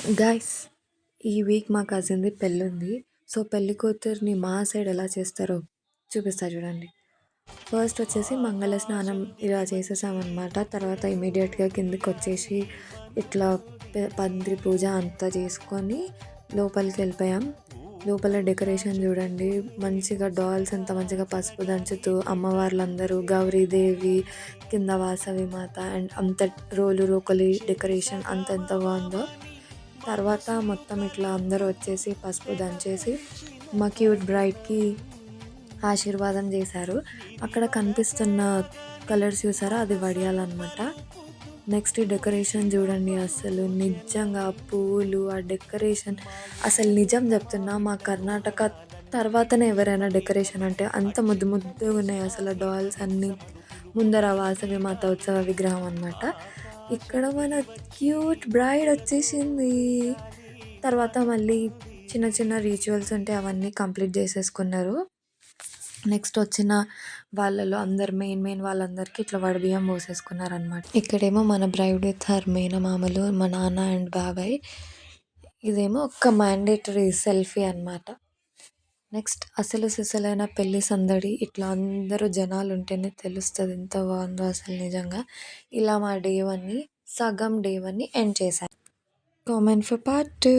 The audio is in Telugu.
గైస్ ఈ వీక్ మా కజిన్‌ది పెళ్ళుంది. సో, పెళ్లి కూతురిని మా సైడ్ ఎలా చేస్తారో చూపిస్తా చూడండి. ఫస్ట్ వచ్చేసి మంగళ స్నానం ఇలా చేసేసామనమాట. తర్వాత ఇమ్మీడియేట్‌గా కిందకొచ్చేసి ఇట్లా పందిరి పూజ అంతా చేసుకొని లోపలికెళ్ళిపోయాం. లోపల డెకరేషన్ చూడండి. మంచిగా డాల్స్ ఎంత మంచిగా పసుపు దంచుతూ అమ్మవార్లందరూ, గౌరీదేవి, కింద వాసవి మాత అండ్ అంత రోలు రోకలి డెకరేషన్ అంత ఎంత బాగుందో. తర్వాత మొత్తం ఇట్లా అందరూ వచ్చేసి పసుపు దంచేసి మా క్యూట్ బ్రైడ్‌కి ఆశీర్వాదం చేశారు. అక్కడ కనిపిస్తున్న కలర్స్ చూసారా, అది వడియాలన్నమాట. నెక్స్ట్ ఈ డెకరేషన్ చూడండి, అసలు నిజంగా ఆ పూలు, ఆ డెకరేషన్ అసలు నిజం చెప్తున్నా మా కర్ణాటక తర్వాతనే ఎవరైనా డెకరేషన్ అంటే అంత ముద్దు ముద్దుగా ఉన్నాయి అసలు డాల్స్ అన్నీ. ముందర వాసవి మాత ఉత్సవ విగ్రహం అనమాట. ఇక్కడ మన క్యూట్ బ్రైడ్ వచ్చేసింది. తర్వాత మళ్ళీ చిన్న చిన్న రిచువల్స్ ఉంటే అవన్నీ కంప్లీట్ చేసేసుకున్నారు. నెక్స్ట్ వచ్చిన వాళ్ళలో అందరు మెయిన్ వాళ్ళందరికీ ఇట్లా వడబియ్యం పోసేసుకున్నారనమాట. ఇక్కడేమో మన బ్రైడ్ విత్ హర్ మేనమామలు, మా నాన్న అండ్ బాబాయ్. ఇదేమో ఒక మ్యాండేటరీ సెల్ఫీ అనమాట. నెక్స్ట్ అసలు సిసలైన పెళ్లి సందడి. ఇట్లా అందరూ జనాలు ఉంటేనే తెలుస్తుంది ఎంత బాగుందో అసలు నిజంగా. ఇలా మా డే 1ని సగం డే 1ని ఎండ్ చేశాను. Comment for part 2.